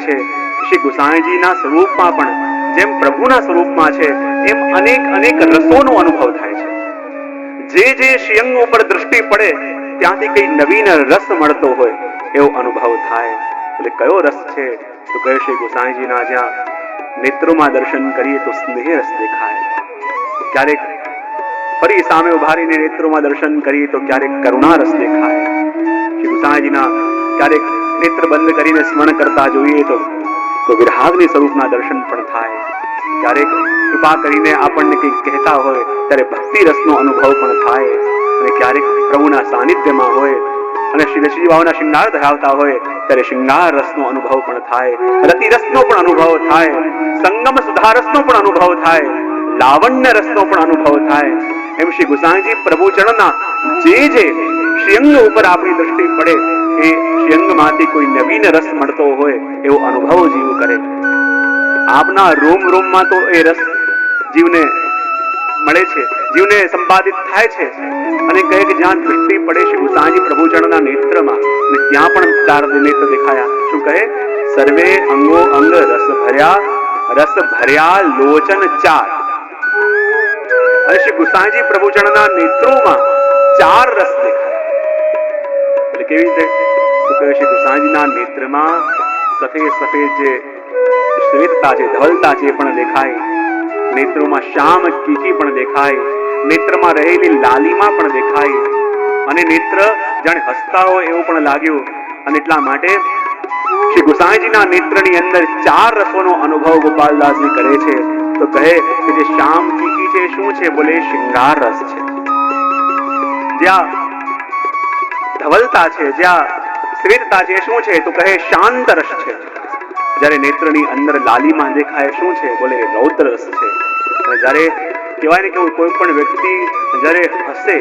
છે, શ્રી ગુસાઈજીના સ્વરૂપમાં પણ જેમ પ્રભુના સ્વરૂપમાં છે એમ અનેક અનેક રસોનો અનુભવ થાય છે. જે શ્રીઅંગ ઉપર દૃષ્ટિ પડે ત્યાંથી કઈ નવીન રસ મળતો હોય એવો અનુભવ થાય. એટલે કયો રસ છે? તો કહે શ્રી ગુસાઈજીના જ્યાં નેત્રોમાં દર્શન કરીએ તો સ્નેહ રસ દેખાય, ક્યારેક ફરી સામે ઉભારીને નેત્રોમાં દર્શન કરીએ તો ક્યારેક કરુણા રસ દેખાય. શ્રી ગુસાઈજીના ક્યારેક નેત્ર બંધ કરીને સ્મરણ કરતા જોઈએ તો વિરાગની સ્વરૂપના દર્શન પણ થાય. ક્યારેક કૃપા કરીને આપણને કંઈક કહેતા હોય ત્યારે ભક્તિ રસનો અનુભવ પણ થાય. અને ક્યારેક પ્રભુના સાનિધ્યમાં હોય અને શ્રી બાવાના શૃંગાર ધરાવતા હોય ત્યારે શૃંગાર રસનો અનુભવ પણ થાય, રતિ રસનો પણ અનુભવ થાય, સંગમ સુધા રસનો પણ અનુભવ થાય, લાવણ્ય રસનો પણ અનુભવ થાય. એમ શ્રી ગુસાઈજી પ્રભુ ચરણના જે શ્રીઅંગ ઉપર આપણી દ્રષ્ટિ પડે એ શ્રીઅંગમાંથી કોઈ નવીન રસ મળતો હોય એવો અનુભવ જીવ કરે. આપના રોમ રોમમાં તો એ રસ જીવને મળે છે, જીવને સંપાદિત થાય છે. અને કહે કે જ્યાં દૃષ્ટિ પડે શ્રી ગુસાઈજી પ્રભુ ચરણના નેત્રમાં, અને ત્યાં પણ ચાર નેત્ર દેખાયા. શું કહે? સર્વે અંગો અંગ રસ ભર્યા લોચન ચાર. અને શ્રી ગુસાઈજી પ્રભુ ચરણના નેત્રોમાં ચાર રસ દેખાય. એટલે કેવી રીતે? તો કહે શ્રી ગુસાઈજીના નેત્રમાં સફેદ સફેદ જે શ્વેતતા છે, ધવલતા છે પણ દેખાય. નેત્રોમાં શ્યામ કીકી પણ દેખાય, નેત્રમાં રહેલી લાલીમા પણ દેખાય. અને નેત્ર જાણે હસતા હોય એવું પણ લાગ્યું. અને એટલા માટે શ્રી ગુસાઈજીના નેત્રની અંદર ચાર રસોનો અનુભવ ગોપાલદાસજી કરે છે. તો કહે કે જે શ્યામ કીકી છે શું છે? બોલે શૃંગાર રસ છે. જ્યાં ધવલતા છે, જ્યાં શ્વેતતા છે શું છે? તો કહે શાંત રસ છે. જ્યારે નેત્રની અંદર લાલીમાં દેખાય શું છે? બોલે રૌદ્ર રસ છે. અને જ્યારે કહેવાય ને કે કોઈ પણ વ્યક્તિ જ્યારે હસે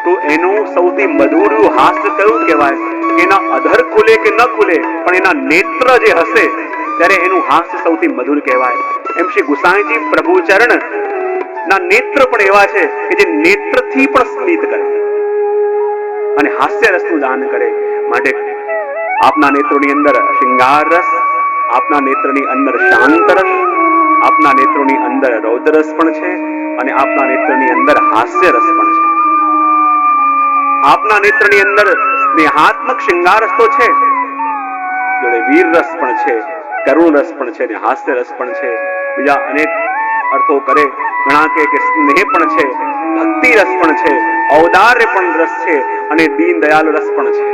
તો એનું સૌથી મધુર હાસ્ય કયું કહેવાય? એના અધર ખુલે કે ન ખુલે પણ એના નેત્ર જે હસે ત્યારે એનું હાસ્ય સૌથી મધુર કહેવાય. એમ શ્રી ગુસાઈજી પ્રભુ ચરણ ના નેત્ર પણ એવા છે કે જે નેત્રથી પણ સ્મિત કરે અને હાસ્ય રસનું દાન કરે. માટે આપના નેત્રોની અંદર શૃંગાર રસ, આપના નેત્રની અંદર શાંત રસ, આપના નેત્રોની અંદર રૌદ્ર રસ પણ છે અને આપના નેત્રની અંદર હાસ્ય રસ પણ છે. આપના નેત્રની અંદર સ્નેહાત્મક શૃંગાર રસ તો છે, જોડે વીર રસ પણ છે, કરુણ રસ પણ છે અને હાસ્ય રસ પણ છે. બીજા અનેક અર્થો કરે, ઘણા કે સ્નેહ પણ છે, ભક્તિ રસ પણ છે, ઔદાર્ય પણ રસ છે અને દીન દયાલ રસ પણ છે.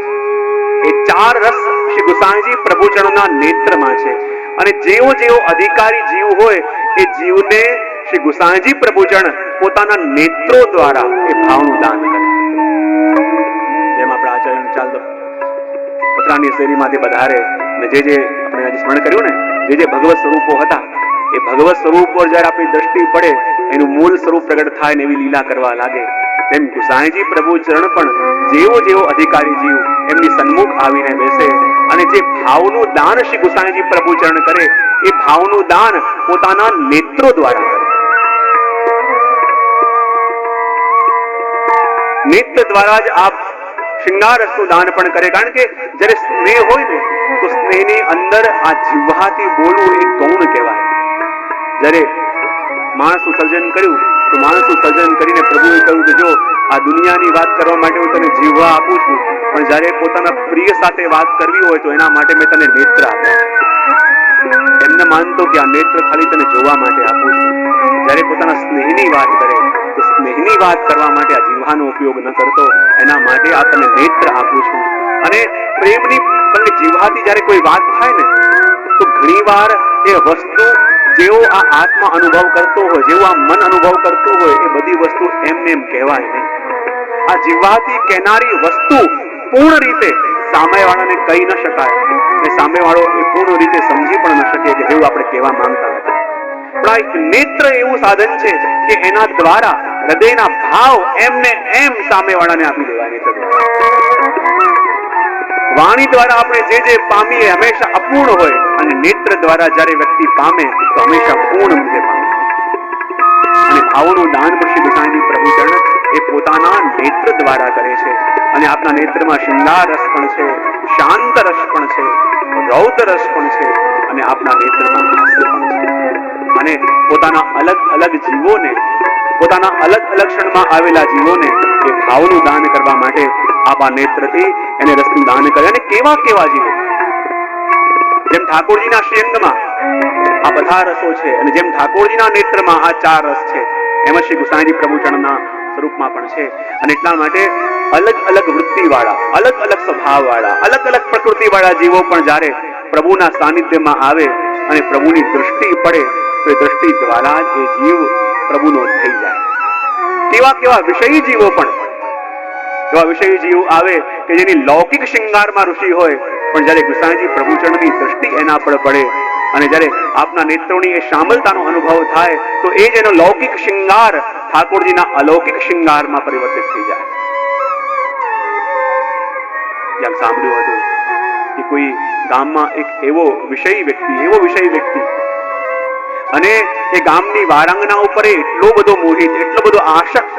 એ ચાર રસ શ્રી ગુસાઈજી પ્રભુ ચરણના નેત્રમાં છે. અને જેવો જેવો અધિકારી જીવ હોય એ જીવને શ્રી ગુસાઈજી પ્રભુ ચરણ પોતાના નેત્રો દ્વારા એ ભાવનું દાન કરે. જેમ આપણા આચાર્ય ચાલતો પતરાની શેરીમાંથી વધારે ને જે આપણે આજે સ્મરણ કર્યું ને, જે ભગવત સ્વરૂપો હતા એ ભગવત સ્વરૂપ પર જયારે આપણી દ્રષ્ટિ પડે એનું મૂળ સ્વરૂપ પ્રગટ થાય ને એવી લીલા કરવા લાગે. તેમ ગુસાઈજી પ્રભુ ચરણ પણ જેવો જેવો અધિકારી જીવ એમની સન્મુખ આવીને બેસે અને જે ભાવનું દાન શ્રી ગુસાઈજી પ્રભુ ચરણ કરે એ ભાવનું દાન પોતાના નેત્રો દ્વારા કરે. નેત્ર દ્વારા જ આપ શૃંગાર રસનું દાન પણ કરે. કારણ કે જ્યારે સ્નેહ હોય ને તો સ્નેહની અંદર આ જીવવાથી બોલવું એક ગૌણ કહેવાય. જ્યારે માણસનું સર્જન કર્યું તો માણસનું સર્જન કરીને પ્રભુએ કહ્યું કે જો આ દુનિયાની વાત કરવા માટે હું તને જીવવા આપું છું, પણ જ્યારે પોતાના પ્રિય સાથે વાત કરવી હોય તો એના માટે મેં તને નેત્ર આપ્યા. એમને માનતો કે આ નેત્ર ખાલી તને જોવા માટે આપું છું. જ્યારે પોતાના સ્નેહની વાત કરે તો સ્નેહની વાત કરવા માટે આ જીવવાનો ઉપયોગ ન કરતો, એના માટે આ તને નેત્ર આપું છું. અને પ્રેમની પણ જીવવાથી જ્યારે કોઈ વાત થાય ને તો ઘણીવાર એ વસ્તુ જેવો આ આત્મા અનુભવ કરતો હોય, જેવું આ મન અનુભવ કરતું હોય એ બધી વસ્તુ એમને એમ કહેવાય નહીં. આ જીવવાથી કહેનારી વસ્તુ પૂર્ણ રીતે સામેવાળાને કહી ન શકાય અને સામેવાળો એ પૂર્ણ રીતે સમજી પણ ન શકે કે જેવું આપણે કહેવા માંગતા હતા. પણ આ એક નેત્ર એવું સાધન છે કે એના દ્વારા હૃદયના ભાવ એમને એમ સામેવાળાને આપી દેવાય. નેત્ર દ્વારા વાણી દ્વારા આપણે જે પામીએ હંમેશા અપૂર્ણ હોય અને નેત્ર દ્વારા જ્યારે વ્યક્તિ પામે તો હંમેશા પૂર્ણ રીતે પામે. અને ભાવોનું દાન પણ શ્રી ગુસાઈજી પ્રભુ ચરણ એ પોતાના નેત્ર દ્વારા કરે છે. અને આપના નેત્રમાં શૃંગાર રસ પણ છે, શાંત રસ પણ છે, રૌદ્ર રસ પણ છે અને આપના નેત્રમાં હાસ્ય પણ છે. અને પોતાના અલગ અલગ જીવોને, પોતાના અલગ અલગ ક્ષણમાં આવેલા જીવોને એ ભાવનું દાન કરવા માટે આપા નેત્રથી એને રસનું દાન કરે. અને કેવા કેવા જીવો, જેમ ઠાકોરજીના શ્રીઅંગમાં આ બધા રસો છે અને જેમ ઠાકોરજીના નેત્રમાં આ 4 રસ છે, એમ શ્રી ગુસાઈજી પ્રભુચરણના સ્વરૂપમાં પણ છે. અને એટલા માટે અલગ અલગ વૃત્તિવાળા, અલગ અલગ સ્વભાવવાળા, અલગ અલગ પ્રકૃતિવાળા જીવો પણ જ્યારે પ્રભુના સાનિધ્યમાં આવે અને પ્રભુની દૃષ્ટિ પડે તો એ દૃષ્ટિ દ્વારા જ એ જીવ પ્રભુનો થઈ જાય. કેવા કેવા વિષયી જીવો પણ, એવા વિષયી જીવ આવે કે જેની લૌકિક શૃંગારમાં ઋષિ હોય, પણ જ્યારે ગુસાઈજી પ્રભુચરણની દૃષ્ટિ એના પર પડે અને જ્યારે આપના નેત્રોની એ શામલતાનો અનુભવ થાય તો એ જ એનો લૌકિક શૃંગાર ઠાકોરજીના અલૌકિક શૃંગારમાં પરિવર્તિત થઈ જાય. ક્યાંક સાંભળ્યું હતું કે કોઈ ગામમાં એક એવો વિષયી વ્યક્તિ અને એ ગામની વારાંગના ઉપર એટલો બધો મોહિત, એટલો બધો આસક્ત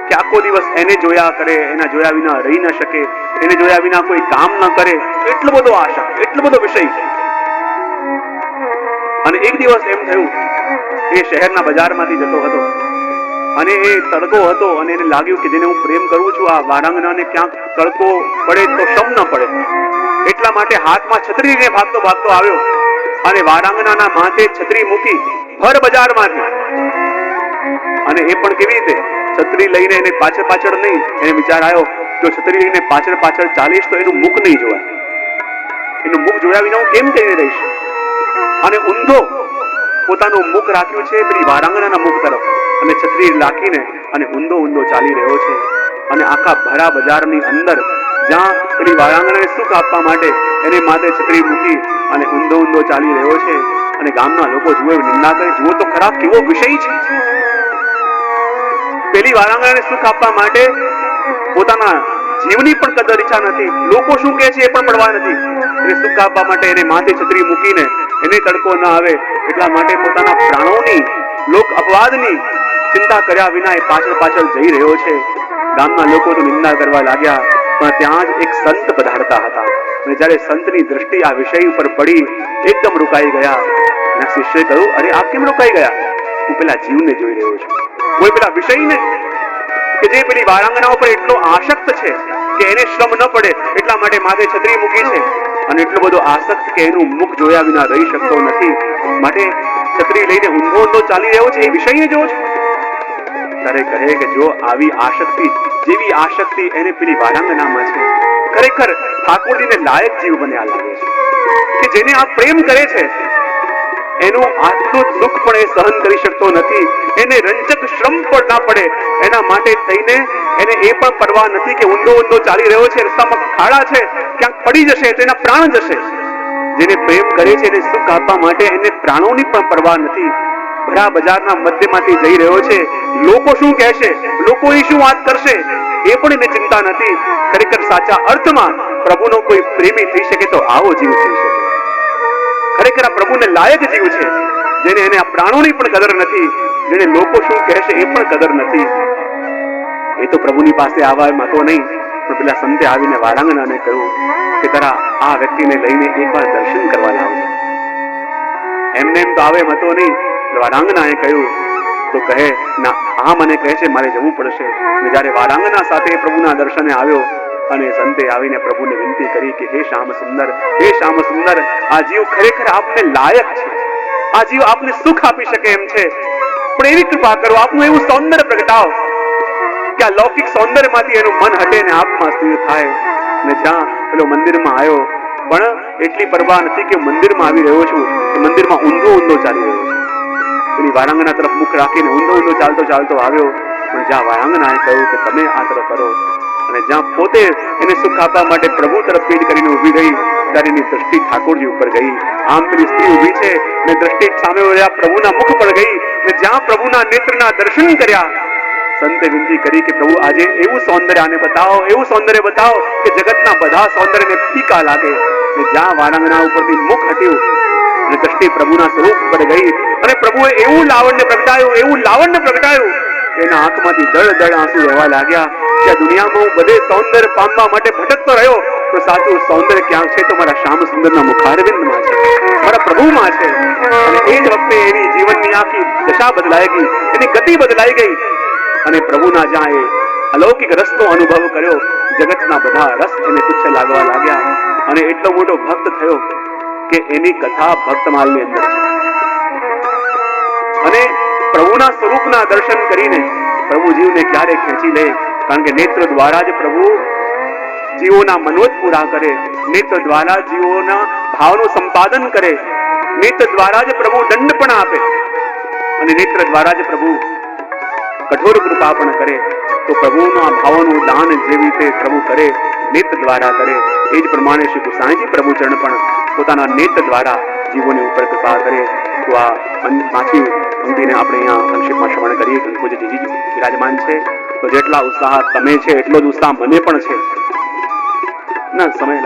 કે આખો દિવસ એને જોયા કરે, એના જોયા વિના રહી ન શકે, એને જોયા વિના કોઈ કામ ન કરે, એટલો બધો આસક્ત, એટલો બધો વિષય. અને એક દિવસ એમ થયું, એ શહેરના બજારમાંથી જતો હતો અને એ તડકો હતો અને એને લાગ્યું કે જેને હું પ્રેમ કરું છું આ વારાંગનાને ક્યાંક તડકો પડે તો શમ ન પડે, એટલા માટે હાથમાં છત્રી લઈને ભાગતો ભાગતો આવ્યો અને વારાંગનાના માથે છત્રી મૂકી ભર બજારમાંથી. અને એ પણ કેવી રીતે? છત્રી લઈને એને પાછળ પાછળ નહીં, એને વિચાર આવ્યો જો છત્રી લઈને પાછળ પાછળ ચાલીશ તો એનું મુખ નહીં જોવાય, એનું મુખ જોયા વિના હું કેમ જઈને રહીશ. અને ઊંધો પોતાનું મુખ રાખ્યું છે પેલી વારાંગનાના મુખ તરફ અને છત્રી રાખીને અને ઊંધો ચાલી રહ્યો છે. અને આખા ભરા બજારની અંદર જ્યાં પેલી વારાંગનાને સુખ આપવા માટે એને માથે છત્રી મૂકી અને ઊંધો ચાલી રહ્યો છે. અને ગામના લોકો જુએ, નિંદા કરે, જુઓ તો ખરા કેવો વિષય છે. પેલી વારાંગનાને સુખ આપવા માટે પોતાના જીવની પણ કદર ઈચ્છા નથી, લોકો શું કહે છે એ પણ પડવા નથી. એને સુખ આપવા માટે એને માથે છત્રી મૂકીને એને તડકો ન આવે એટલા માટે પોતાના પ્રાણોની, લોક અપવાદની ચિંતા કર્યા વિના એ પાછળ પાછળ જઈ રહ્યો છે. ગામના લોકો તો નિંદા કરવા લાગ્યા, પણ ત્યાં જ એક સંત પધારતા હતા અને જ્યારે સંતની દ્રષ્ટિ આ વિષય ઉપર પડી એકદમ રોકાઈ ગયા. એના શિષ્યએ કહ્યું, અરે આપ કેમ રોકાઈ ગયા? હું પેલા જીવને જોઈ રહ્યો છું, કોઈ પેલા વિષયને કે જે પેલી વારાંગના ઉપર એટલો આસક્ત છે કે એને શ્રમ ન પડે એટલા માટે માથે છત્રી મૂકી છે અને એટલો બધો આસક્ત કે એનું મુખ જોયા વિના રહી શકતો નથી, માટે છત્રી લઈને ઊંધો ચાલી રહ્યો છે. એ વિષયને જોવો છો? ત્યારે કહે કે જો આવી આસક્તિ, જેવી આસક્તિ એને પેલી વારાંગનામાં છે, ખરેખર ઠાકોરજીને લાયક જીવ બન્યા લાગે છે કે જેને આ પ્રેમ કરે છે એનું આટલું દુઃખ પણ એ સહન કરી શકતો નથી, એને રંજક શ્રમ પણ ના પડે એના માટે થઈને એને એ પણ પરવા નથી કે ઊંધો ચાલી રહ્યો છે, રસ્તામાં ખાડા છે, ક્યાંક પડી જશે તો એના પ્રાણ જશે. જેને પ્રેમ કરે છે એને સુખ આપવા માટે એને પ્રાણોની પણ પરવા નથી. ભરા બજારના મધ્યમાંથી જઈ રહ્યો છે, લોકો શું કહેશે, લોકો એ શું વાત કરશે એ પણ એને ચિંતા નથી. ખરેખર સાચા અર્થમાં પ્રભુનો કોઈ પ્રેમી થઈ શકે તો આવો જીવ થઈ શકે. ખરેખર આ પ્રભુને લાયક જીવ છે, જેને એને આ પ્રાણોની પણ કદર નથી, જેને લોકો શું કહેશે એ પણ કદર નથી. એ તો પ્રભુની પાસે આવા મતો નહીં, પણ પેલા સંતે આવીને વારાંગનાને કહ્યું કે તારા આ વ્યક્તિને લઈને એકવાર દર્શન કરવા લાવજો. એમને એમ તો આવે મતો નહીં. વારાંગનાએ કહ્યું તો કહે ના, આ મને કહે છે મારે જવું પડશે. અને જ્યારે વારાંગના સાથે પ્રભુના દર્શને આવ્યો અને સંતે આવીને પ્રભુને વિનંતી કરી કે હે શ્યામ સુંદર, હે શ્યામ સુંદર, આ જીવ ખરેખર આપને લાયક છે, આ જીવ આપને સુખ આપી શકે એમ છે, પણ એવી કૃપા કરો, આપનું એવું સૌંદર્ય પ્રગટાવો કે આ લૌકિક સૌંદર્યમાંથી એનું મન હટે ને આપમાં સ્થિર થાય. અને જ્યાં પેલો મંદિરમાં આવ્યો પણ એટલી પરવા નથી કે મંદિરમાં આવી રહ્યો છું, મંદિરમાં ઊંધો ચાલી રહ્યો છું. પેલી વારાંગના તરફ મુખ રાખીને ઊંધો ચાલતો આવ્યો, પણ જ્યાં વારાંગનાએ કહ્યું કે તમે આ તરફ કરો, અને જ્યાં પોતે એને સુખ આપવા માટે પ્રભુ તરફ પીઠ કરીને ઊભી રહી, ત્યારે એની દ્રષ્ટિ ઠાકોરજી ઉપર ગઈ. આમ પેલી સ્ત્રી ઊભી છે અને દ્રષ્ટિ સામે પ્રભુના મુખ પર ગઈ, અને જ્યાં પ્રભુના નેત્રના દર્શન કર્યા, સંતે વિનંતી કરી કે પ્રભુ આજે એવું સૌંદર્ય આને બતાવો, એવું સૌંદર્ય બતાવો કે જગતના બધા સૌંદર્યને ફીકા લાગે. અને જ્યાં વારાંગના ઉપરથી મુખ હટ્યું અને દ્રષ્ટિ પ્રભુના સ્વરૂપ પર ગઈ અને પ્રભુએ એવું લાવણ્ય પ્રગટાયું કે એના આંખમાંથી દળ આંસુ વહેવા લાગ્યા કે આ દુનિયામાં હું બધે સૌંદર્ય પામવા માટે ભટકતો રહ્યો, તો સાચું સૌંદર્ય ક્યાં છે? તો મારા શ્યામ સુંદરના મુખારવિંદમાં છે, મારા પ્રભુમાં છે. અને એ જ વખતે એની જીવનની આખી દશા બદલાઈ ગઈ, એની ગતિ બદલાઈ ગઈ. અને પ્રભુના જ્યાં એ અલૌકિક રસનો અનુભવ કર્યો, જગતના બધા રસ એને તુચ્છ લાગવા લાગ્યા. અને એટલો મોટો ભક્ત થયો કે એની કથા ભક્તમાલની અંદર છે. અને પ્રભુના સ્વરૂપના દર્શન કરીને પ્રભુ જીવને ક્યારે ખેંચી લે? કારણ કે નેત્ર દ્વારા જ પ્રભુ જીવોના મનોરથ પૂરા કરે, નેત્ર દ્વારા જીવોના ભાવનું સંપાદન કરે, નેત્ર દ્વારા જ પ્રભુ દંડ પણ આપે, અને નેત્ર દ્વારા જ પ્રભુ કઠોર કૃપા પણ કરે. તો પ્રભુના ભાવોનું દાન જેવી રીતે પ્રભુ કરે, નેત્ર દ્વારા કરે, એ જ પ્રમાણે શ્રી ગુસાઈજી પ્રભુ ચરણ પણ પોતાના નેત્ર દ્વારા જીવોની ઉપર કૃપા કરે. તો આ પાંચમી પંક્તિને આપણે અહીંયા સંક્ષિપ્તમાં શ્રવણ કરીએ. પૂજ્ય જીજી વિરાજમાન છે, તો જેટલા ઉત્સાહ તમે છે એટલો જ ઉત્સાહ મને પણ છે. ના સમય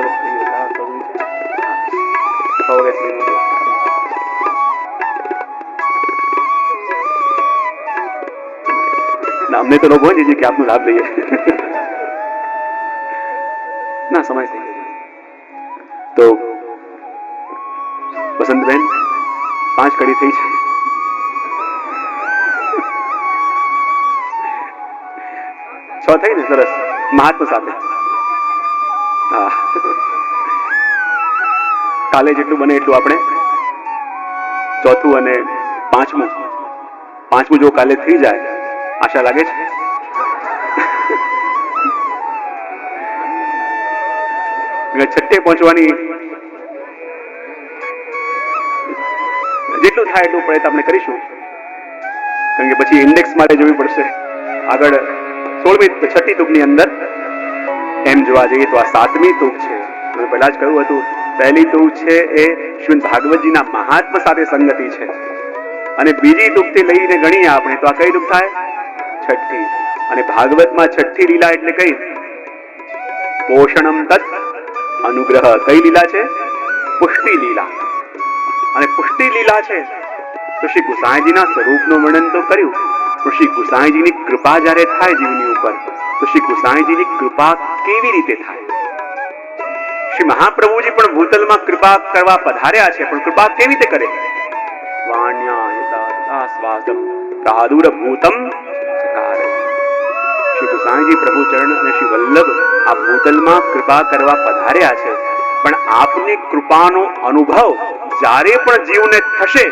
અમને તો લોભ હોય કે આપનો લાભ લઈએ. ના સમય થઈ ગયો. તો વસંતબેન 5 કડી થઈ છે. થઈ ને સરસ મહાત્મા સાથે. હા, કાલે જેટલું બને એટલું આપણે ચોથું અને પાંચમું જો કાલે થઈ જાય, આશા લાગે છે. છઠ્ઠે પહોંચવાની જેટલું થાય એટલું પ્રયત્ન આપણે કરીશું, કારણ કે પછી ઇન્ડેક્સ માટે જોવી પડશે. આગળ 16મી છઠ્ઠી તૂકની અંદર એમ જોવા જઈએ તો આ 7મી તૂક છે. મેં પહેલા જ કહ્યું હતું, પહેલી તૂક છે એ શ્રીમદ ભાગવતજીના મહાત્મા સાથે સંગતિ છે, અને બીજી તૂકથી લઈને ગણીએ આપણે તો આ કઈ તૂક થાય? છઠ્ઠી. અને ભાગવતમાં છઠ્ઠી લીલા એટલે કઈ? પોષણમ તત્ અનુગ્રહ. કઈ લીલા છે? પુષ્ટિ લીલા. અને પુષ્ટિ લીલા છે તો શ્રી ગુસાઈજીના સ્વરૂપનું વર્ણન તો કર્યું, પણ શ્રી ગુસાઈજીની કૃપા જ્યારે થાય જીવની ઉપર, તો શ્રી ગુસાઈજીની કૃપા કેવી રીતે થાય? શ્રી મહાપ્રભુજી પણ ભૂતલમાં કૃપા કરવા પધાર્યા છે, પણ કૃપા કેવી રીતે કરે? વાણ્યાસ્વાદમ કાદુર ભૂતમ ચકાર. શ્રી ગુસાઈજી પ્રભુ ચરણ અને શ્રી વલ્લભ આ ભૂતલમાં કૃપા કરવા પધાર્યા છે, પણ આપની કૃપાનો અનુભવ જ્યારે પણ જીવને થશે,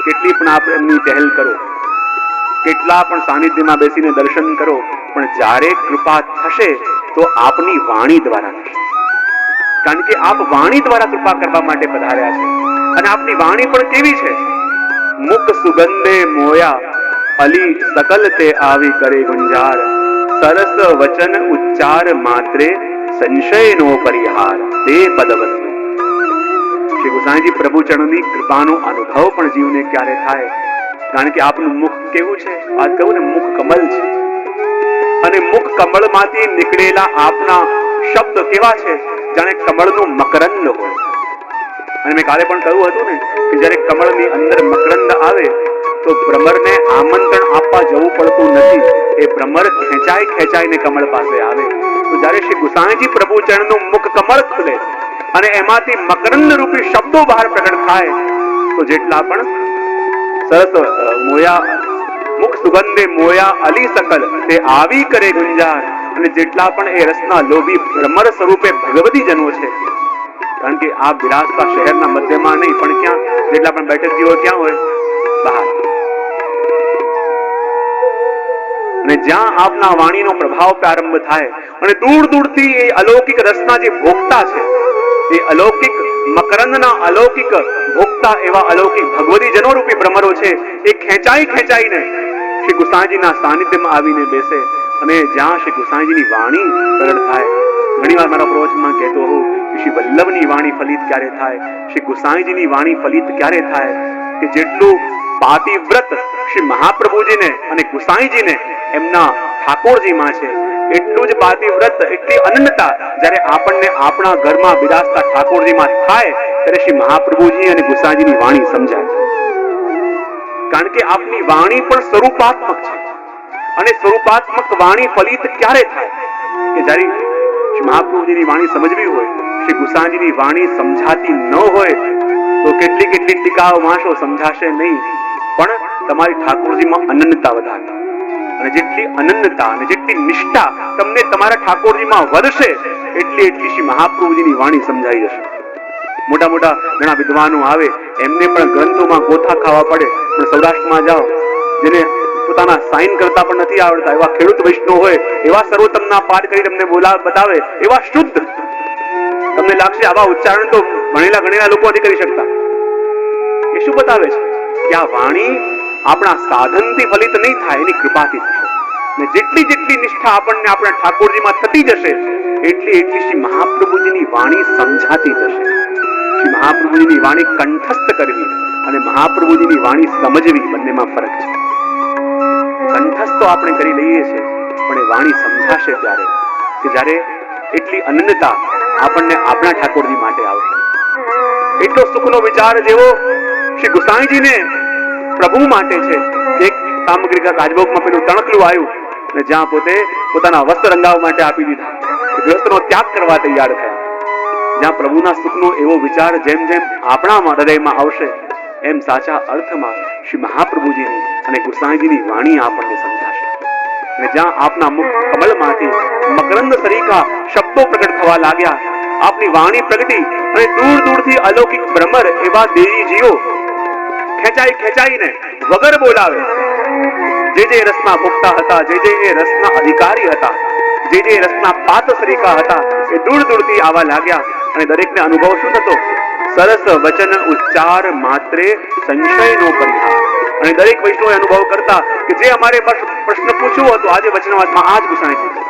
કેટલી પણ આપ એમની પહેલ કરો, કેટલા પણ સાનિધ્યમાં બેસીને દર્શન કરો, પણ જ્યારે કૃપા થશે તો આપની વાણી દ્વારા થશે. કારણ કે આપ વાણી દ્વારા કૃપા કરવા માટે પધાર્યા છે. અને આપની વાણી પણ કેવી છે? મુખ સુગંધે મોયા અલી સકલ તે આવી કરે ગુંજાર, સરસ વચન ઉચ્ચાર માત્રે સંશય નો પરિહાર તે પદવસ્તુ. શ્રી ગુસાઈજી પ્રભુ ચરણની કૃપાનો અનુભવ પણ જીવને ક્યારે થાય? કારણ કે આપનું મુખ કેવું છે? વાત કહું ને, મુખ કમલ છે, અને મુખ કમળમાંથી નીકળેલા આપના શબ્દ કેવા છે? જાણે કમળનું મકરંદ હોય. અને મેં કાલે પણ કહ્યું હતું ને કે જ્યારે કમળની અંદર મકરંદ આવે તો ભ્રમરને આમંત્રણ આપવા જવું પડતું નથી, એ ભ્રમર ખેંચાઈને કમળ પાસે આવે. તો જ્યારે શ્રી ગુસાઈજી પ્રભુ ચરણનું મુખ કમળ ખુલે અને એમાંથી મકરંદ રૂપી શબ્દો બહાર પ્રગટ થાય, તો જેટલા પણ સરસ મોયા મુખ સુગંધે મોયા અલી સકલ તે આવી કરે ગુંજાર, અને જેટલા પણ એ રસના લોભી ભ્રમર સ્વરૂપે ભગવતી જનો છે, કારણ કે આ બિરાજતા શહેરના મધ્યમાં નહીં, પણ ક્યાં? જેટલા પણ બેઠકજીઓ ક્યાં હોય? બહાર. અને જ્યાં આપના વાણીનો પ્રભાવ પ્રારંભ થાય અને દૂર દૂરથી એ અલૌકિક રસના જે ભોગતા છે, એ અલૌકિક મકરંદના અલૌકિક ભોગતા એવા અલૌકિક ભગવતી જનો રૂપી ભ્રમરો છે, એ ખેંચાઈને શ્રી ગુસાઈજીના સાનિધ્યમાં આવીને બેસે. અને જ્યાં શ્રી ગુસાઈજીની વાણી પ્રગટ થાય, ઘણી વાર મારા પ્રવચનમાં કહેતો હોઉં કે શ્રી વલ્લભની વાણી ફલિત ક્યારે થાય, શ્રી ગુસાઈજીની વાણી ફલિત ક્યારે થાય? કે જેટલું પાતિવ્રત શ્રી મહાપ્રભુજીને અને ગુસાઈજીને એમના ઠાકોરજીમાં છે, એટલું જ પાતિવ્રત, એટલી અનન્યતા જ્યારે આપણને આપણા ઘરમાં બિરાજતા ઠાકોરજીમાં થાય, ત્યારે શ્રી મહાપ્રભુજી અને ગુસાઈજીની વાણી સમજાય. કારણ કે આપની વાણી પણ સ્વરૂપાત્મક છે, અને સ્વરૂપાત્મક વાણી ફલિત ક્યારે થાય? કે જ્યારે શ્રી મહાપ્રભુજીની વાણી સમજવી હોય, શ્રી ગુસાઈજીની વાણી સમજાતી ન હોય તો કેટલી કેટલી ટીકાઓ વાંચો સમજાશે નહીં, પણ તમારી ઠાકોરજીમાં અનન્યતા વધારે, અને જેટલી અનન્યતા અને જેટલી નિષ્ઠા તમને તમારા ઠાકોરજીમાં વધશે એટલી એટલી શ્રી મહાપ્રભુજીની વાણી સમજાઈ જશે. મોટા મોટા ઘણા વિદ્વાનો આવે, એમને પણ ગ્રંથોમાં ગોથા ખાવા પડે, પણ સૌરાષ્ટ્રમાં જાઓ, જેને પોતાના સાઇન કરતા પણ નથી આવડતા એવા ખેડૂત વૈષ્ણવ હોય, એવા સર્વોત્તમના પાઠ કરી તમને બતાવે, એવા શુદ્ધ, તમને લાગશે આવા ઉચ્ચારણ તો ભણેલા ગણેલા લોકો નથી કરી શકતા. એ શું બતાવે છે કે આ વાણી આપણા સાધનથી ફલિત નહીં થાય, એની કૃપાથી થશે. ને જેટલી જેટલી નિષ્ઠા આપણને આપણા ઠાકોરજીમાં થતી જશે એટલી એટલી શ્રી મહાપ્રભુજીની વાણી સમજાતી જશે. શ્રી મહાપ્રભુજીની વાણી કંઠસ્થ કરવી અને મહાપ્રભુજીની વાણી સમજવી બંનેમાં ફરક છે. કંઠસ્થ તો આપણે કરી લઈએ છીએ, પણ એ વાણી સમજાશે ત્યારે કે જ્યારે એટલી અનન્યતા આપણને આપણા ઠાકોરજી માટે આવશે. એટલો સુખનો વિચાર જેવો શ્રી ગુસાઈજીને પ્રભુ માટે છે. એક સામગ્રી રાજભોગમાં પેલું તણકલું આવ્યું અને જ્યાં પોતે પોતાના વસ્ત્ર રંગાવવા માટે આપી દીધા, ગૃહસ્થનો ત્યાગ કરવા તૈયાર થયા. જ્યાં પ્રભુના સુખનો એવો વિચાર જેમ જેમ આપણા હૃદયમાં આવશે એમ સાચા અર્થમાં શ્રી મહાપ્રભુજીની અને ગુસાઈજીની વાણી આપણને સમજાશે. અને જ્યાં આપના મુખ કમળમાંથી મકરંદ સરીખા શબ્દો પ્રગટ થવા લાગ્યા, આપની વાણી પ્રગટી અને દૂર દૂરથી અલૌકિક ભ્રમર એવા દેવીજીઓ ખેંચાઈ ખેંચાઈને વગર બોલાવે જે રસના ભોગતા હતા, જે એ રસના અધિકારી હતા, જે રસના પાત સરીખા હતા, એ દૂર દૂરથી આવવા લાગ્યા. અને દરેકને અનુભવ શું થતો? સરસ વચન ઉચ્ચાર માત્રે સંશયનો પરિહાર. અને દરેક વૈષ્ણવ અનુભવ કરતા કે જે અમારે પ્રશ્ન પૂછવો હતો આજે વચનામૃતમાં આ જ ગુસાઈ દીધો,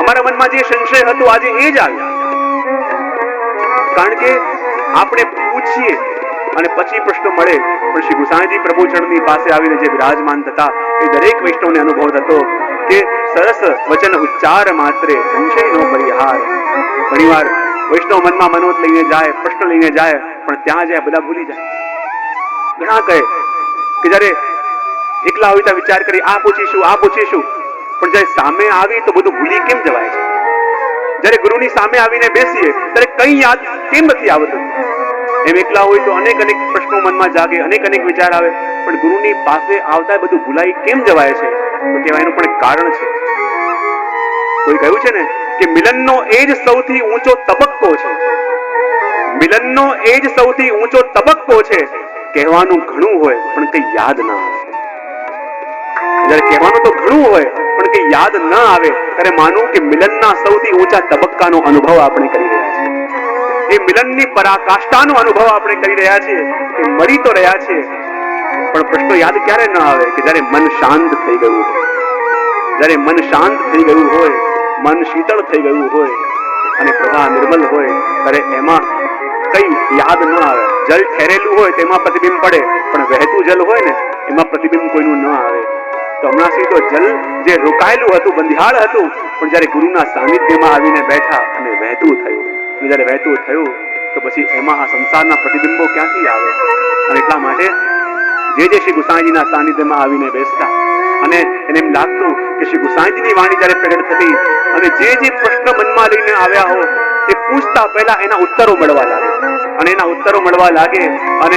અમારા મનમાં જે સંશય હતો આજે એ જ આવ્યો. કારણ કે આપણે પૂછીએ અને પછી પ્રશ્ન મળે, પણ શ્રી ગુસાઈજી પ્રભુચરણની પાસે આવીને જે વિરાજમાન થતા એ દરેક વૈષ્ણવને અનુભવ થતો કે સરસ વચન ઉચ્ચાર માત્રે સંશયનો પરિહાર. ઘણીવાર વૈષ્ણવ મનમાં મનોત લઈને જાય, પ્રશ્ન લઈને જાય, પણ ત્યાં જાય બધા ભૂલી જાય. ઘણા કહે કે જયારે એકલા હોય ત્યાં વિચાર કરી આ પૂછીશું, પણ જયારે સામે આવી તો બધું ભૂલી કેમ જવાય છે? જયારે ગુરુની સામે આવીને બેસીએ ત્યારે કઈ યાદ કેમ નથી આવતું? એમ એકલા હોય તો અનેક અનેક પ્રશ્નો મનમાં જાગે, અનેક અનેક વિચાર આવે, પણ ગુરુની પાસે આવતા બધું ભૂલાઈ કેમ જવાય છે? તો કહેવાયનું પણ એક કારણ છે. કોઈ કહ્યું છે ને કે મિલનનો એ જ સૌથી ઊંચો તબક્કો છે. મિલનનો એ જ સૌથી ઊંચો તબક્કો છે. કહેવાનું ઘણું હોય પણ કઈ યાદ ના આવે. જયારે કહેવાનું તો ઘણું હોય પણ કઈ યાદ ન આવે ત્યારે માનું કે મિલનના સૌથી ઊંચા તબક્કાનો અનુભવ આપણે કરી રહ્યા છીએ. એ મિલનની પરાકાષ્ઠાનો અનુભવ આપણે કરી રહ્યા છીએ, કે મરી તો રહ્યા છીએ પણ પ્રશ્નો યાદ ક્યારે ન આવે કે જ્યારે મન શાંત થઈ ગયું હોય. જ્યારે મન શાંત થઈ ગયું હોય, મન શીતળ થઈ ગયું હોય અને પ્રવાહ નિર્મલ હોય ત્યારે એમાં કઈ યાદ ન આવે. જલ ઠેરેલું હોય તેમાં પ્રતિબિંબ પડે, પણ વહેતું જલ હોય ને એમાં પ્રતિબિંબ કોઈનું ન આવે. તો હમણાં સુધી તો જલ જે રોકાયેલું હતું, બંધિયાળ હતું, પણ જ્યારે ગુરુના સાનિધ્યમાં આવીને બેઠા અને વહેતું થયું, અને જ્યારે વહેતું થયું તો પછી એમાં આ સંસારના પ્રતિબિંબો ક્યાંથી આવે? અને એટલા માટે જે શ્રી ગુસાઈજીના સાનિધ્યમાં આવીને બેસતા અને એને એમ લાગતું કે શ્રી ગુસાઈજીની વાણી જ્યારે પ્રગટ થતી અને જે પ્રશ્ન મનમાં લઈને આવ્યા હો એ પૂછતા પહેલા એના ઉત્તરો મળવા લાગે, અને એના ઉત્તરો મળવા લાગે અને